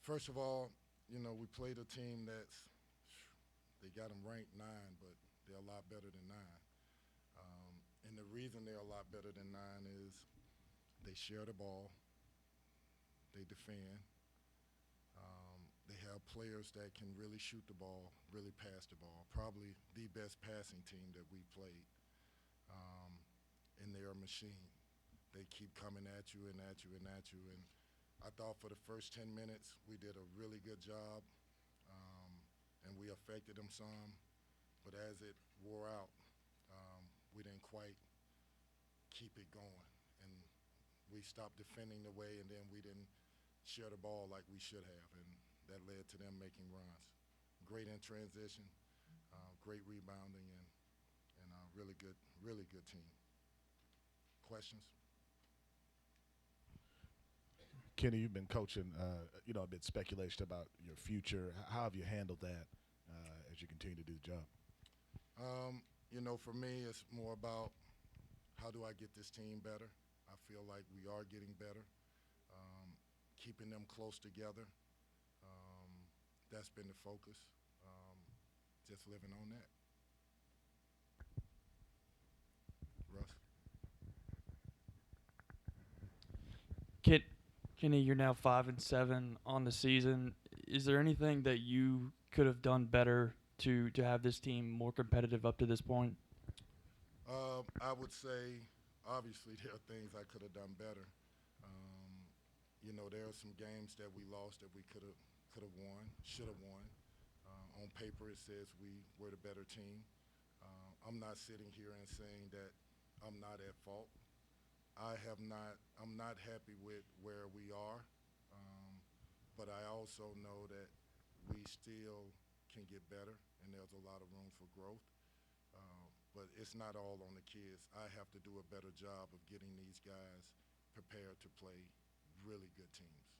First of all, we played a team they got them ranked 9, but they're a lot better than 9. And the reason they're a lot better than 9 is they share the ball, they defend, they have players that can really shoot the ball, really pass the ball. Probably the best passing team that we played. And they're a machine. They keep coming at you and at you and at you. And I thought for the first 10 minutes we did a really good job, and we affected them some. But as it wore out, we didn't quite keep it going. And we stopped defending the way, and then we didn't share the ball like we should have. And that led to them making runs. Great in transition, great rebounding, and really good team. Questions? Kenny, you've been coaching, a bit speculation about your future. How have you handled that as you continue to do the job? For me, it's more about how do I get this team better. I feel like we are getting better, keeping them close together. That's been the focus, just living on that. Russ? Kit, Kenny, you're now 5-7 on the season. Is there anything that you could have done better to have this team more competitive up to this point? I would say, obviously, there are things I could have done better. There are some games that we lost that we could have won, should have won. On paper, it says we were the better team. I'm not sitting here and saying that I'm not at fault. I'm not happy with where we are, but I also know that we still can get better, and there's a lot of room for growth. But it's not all on the kids. I have to do a better job of getting these guys prepared to play really good teams.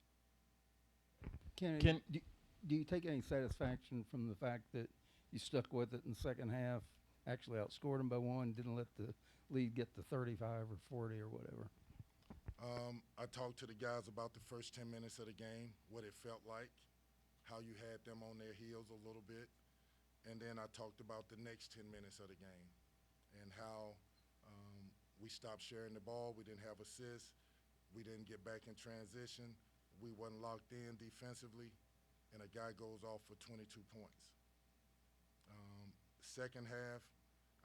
Do you take any satisfaction from the fact that you stuck with it in the second half, actually outscored them by one, didn't let the lead get to 35 or 40 or whatever? I talked to the guys about the first 10 minutes of the game, what it felt like, how you had them on their heels a little bit, and then I talked about the next 10 minutes of the game and how we stopped sharing the ball, we didn't have assists, we didn't get back in transition, we wasn't locked in defensively, and a guy goes off for 22 points. Second half,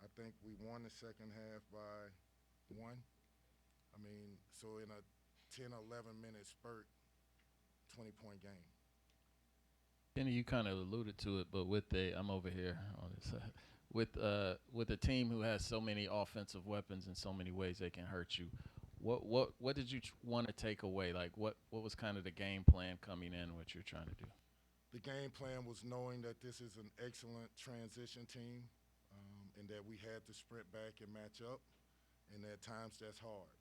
I think we won the second half by 1. So in a 10, 11-minute spurt, 20-point game. Kenny, you kind of alluded to it, but I'm over here on this side. With a team who has so many offensive weapons in so many ways they can hurt you, what did you want to take away? Like what was kind of the game plan coming in, what you're trying to do? The game plan was knowing that this is an excellent transition team, and that we had to sprint back and match up, and at times that's hard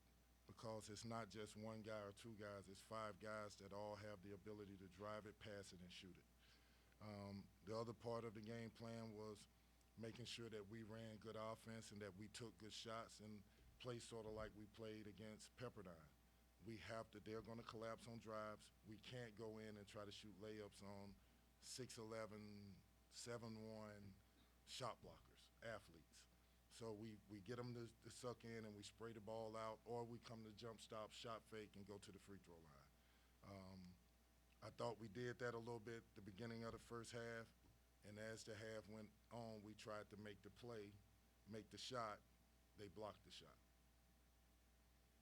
because it's not just one guy or two guys, it's 5 guys that all have the ability to drive it, pass it, and shoot it. The other part of the game plan was making sure that we ran good offense and that we took good shots and played sort of like we played against Pepperdine. They're going to collapse on drives. We can't go in and try to shoot layups on 6'11", 7'1" shot blockers, athletes. So we get them to suck in and we spray the ball out, or we come to jump stop, shot fake, and go to the free throw line. I thought we did that a little bit at the beginning of the first half, and as the half went on, we tried to make the play, make the shot. They blocked the shot.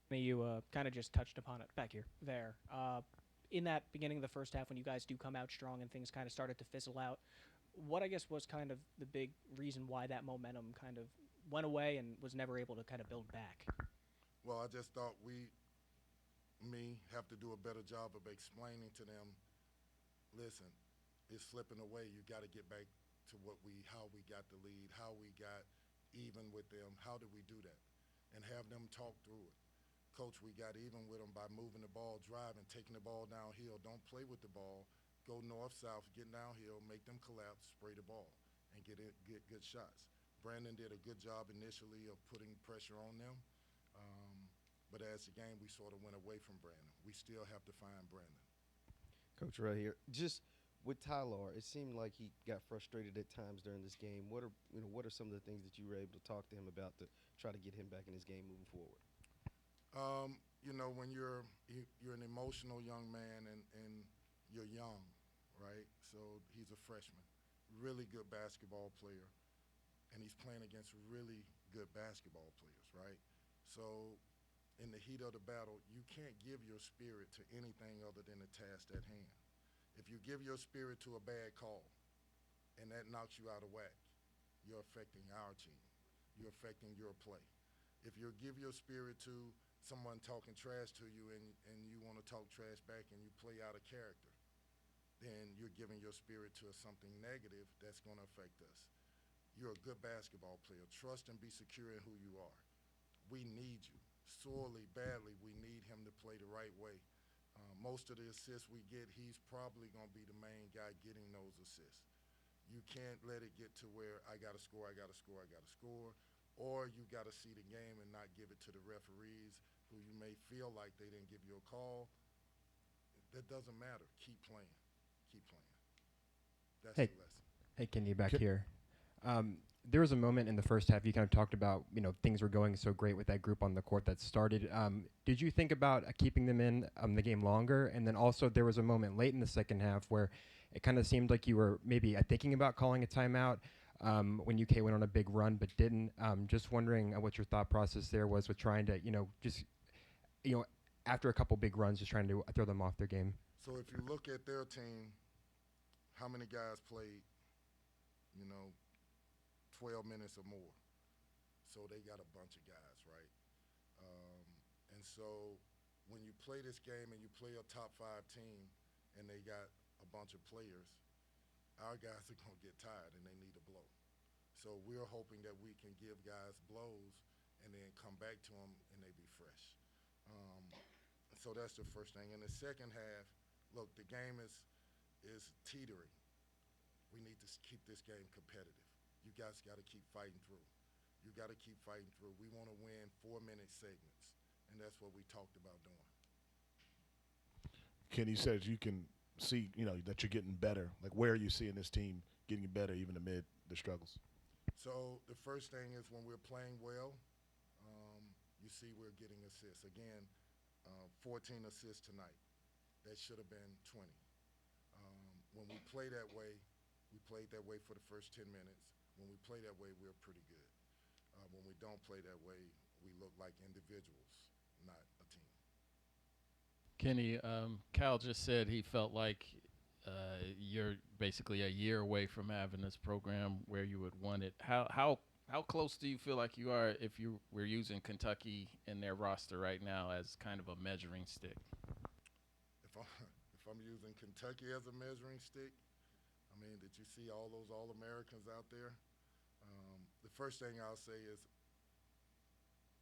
You kind of just touched upon it back here. In that beginning of the first half, when you guys do come out strong and things kind of started to fizzle out, what I guess was kind of the big reason why that momentum kind of went away and was never able to kind of build back? Well, I just thought have to do a better job of explaining to them, listen, it's slipping away. You got to get back to how we got the lead, how we got even with them, how did we do that, and have them talk through it. Coach, we got even with them by moving the ball, driving, taking the ball downhill. Don't play with the ball. Go north-south, get downhill, make them collapse, spray the ball, and get good shots. Brandon did a good job initially of putting pressure on them, but as the game, we sort of went away from Brandon. We still have to find Brandon. Coach right here. Just with Tyler, it seemed like he got frustrated at times during this game. What are some of the things that you were able to talk to him about to try to get him back in his game moving forward? When you're an emotional young man and you're young, right? So he's a freshman, really good basketball player, and he's playing against really good basketball players, right? So in the heat of the battle, you can't give your spirit to anything other than the task at hand. If you give your spirit to a bad call and that knocks you out of whack, you're affecting our team. You're affecting your play. If you give your spirit to someone talking trash to you and you want to talk trash back and you play out of character, then you're giving your spirit to something negative that's going to affect us. You're a good basketball player. Trust and be secure in who you are. We need you. Sorely, badly, we need him to play the right way. Most of the assists we get, he's probably going to be the main guy getting those assists. You can't let it get to where I got to score, I got to score, I got to score, or you got to see the game and not give it to the referees who you may feel like they didn't give you a call. That doesn't matter. Keep playing. Keep playing. That's Hey. the lesson. Hey, Kenny, back here. There was a moment in the first half you kind of talked about, things were going so great with that group on the court that started. Did you think about keeping them in the game longer? And then also there was a moment late in the second half where it kind of seemed like you were maybe thinking about calling a timeout when UK went on a big run but didn't. Just wondering what your thought process there was with trying to, after a couple big runs, just trying to throw them off their game. So if you look at their team, how many guys played, 12 minutes or more? So they got a bunch of guys, right? And so when you play this game and you play a top 5 team and they got a bunch of players, our guys are going to get tired and they need a blow. So we're hoping that we can give guys blows and then come back to them and they be fresh. So that's the first thing. In the second half, look, the game is teetering. We need to keep this game competitive. You guys got to keep fighting through. You got to keep fighting through. We want to win 4-minute segments, and that's what we talked about doing. Kenny says you can see, that you're getting better. Like, where are you seeing this team getting better even amid the struggles? So the first thing is when we're playing well, you see we're getting assists. Again, 14 assists tonight. That should have been 20. When we play that way, we played that way for the first 10 minutes. When we play that way, we're pretty good. When we don't play that way, we look like individuals, not a team. Kenny, Cal just said he felt like you're basically a year away from having this program where you would want it. How close do you feel like you are if you were using Kentucky in their roster right now as kind of a measuring stick? If I'm using Kentucky as a measuring stick, did you see all those All-Americans out there? The first thing I'll say is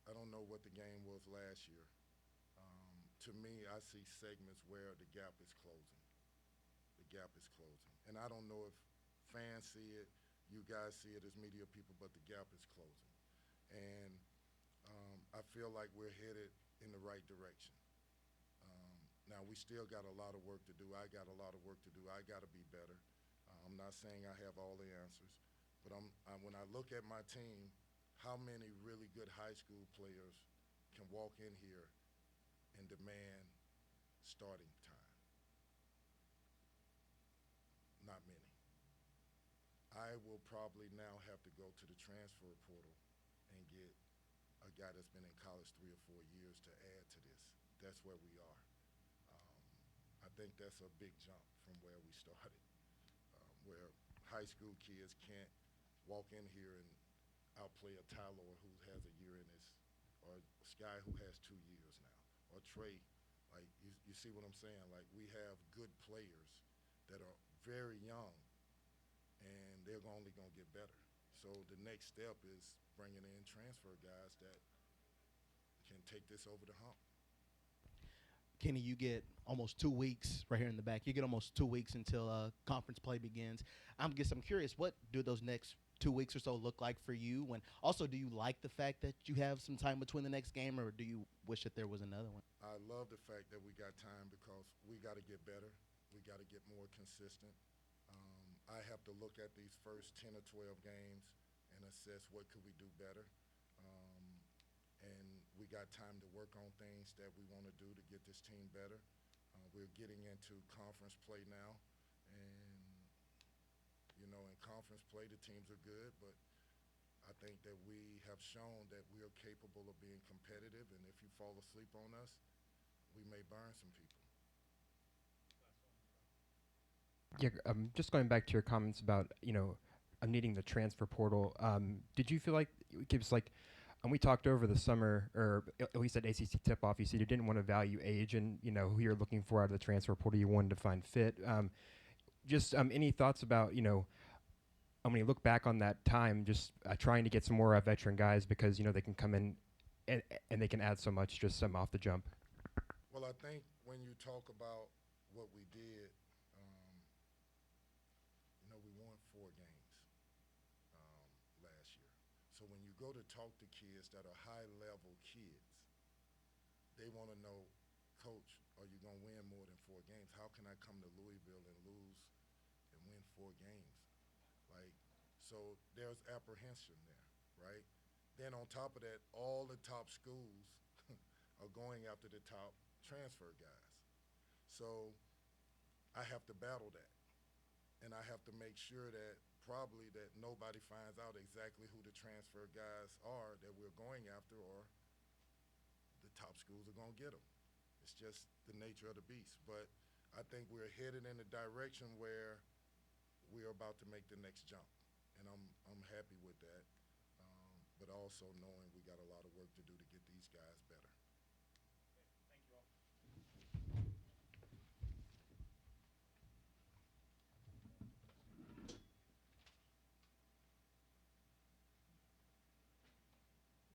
I don't know what the game was last year. To me, I see segments where the gap is closing. The gap is closing. And I don't know if fans see it, you guys see it as media people, but the gap is closing. And I feel like we're headed in the right direction. Now, we still got a lot of work to do. I got a lot of work to do. I got to be better. I'm not saying I have all the answers, but when I look at my team, how many really good high school players can walk in here and demand starting time? Not many. I will probably now have to go to the transfer portal and get a guy that's been in college 3 or 4 years to add to this. That's where we are. I think that's a big jump from where we started, where high school kids can't walk in here and outplay a Tyler who has a year in his, or Sky who has 2 years now, or Trey. Like, you see what I'm saying? Like, we have good players that are very young, and they're only going to get better. So the next step is bringing in transfer guys that can take this over the hump. Kenny, you get almost 2 weeks right here in the back. You get almost 2 weeks until conference play begins. I'm curious, what do those next 2 weeks or so look like for you? And also, do you like the fact that you have some time between the next game, or do you wish that there was another one? I love the fact that we got time because we got to get better. we got to get more consistent. I have to look at these first 10 or 12 games and assess what could we do better. And we got time to work on things that we want to do to get this team better. We're getting into conference play now, and you know, in conference play the teams are good, but I think that we have shown that we are capable of being competitive, and if you fall asleep on us, we may burn some people. Yeah, just going back to your comments about needing the transfer portal. Did you feel like it gives like, and we talked over the summer, or at least at ACC tip-off, you said you didn't want to value age and who you're looking for out of the transfer portal. You wanted to find fit. Just any thoughts about when you look back on that time, just trying to get some more veteran guys because they can come in and they can add so much just off the jump. Well, I think when you talk about what we did, we won 4 games last year. So when you go to talk to kids that are high-level kids, they want to know, Coach, are you going to win more than 4 games? How can I come to Louisville and lose and win 4 games? So there's apprehension there, right? Then on top of that, all the top schools are going after the top transfer guys. So I have to battle that. And I have to make sure that probably that nobody finds out exactly who the transfer guys are that we're going after, or the top schools are going to get them. It's just the nature of the beast. But I think we're headed in a direction where we're about to make the next jump. And I'm happy with that, but also knowing we got a lot of work to do to get these guys better.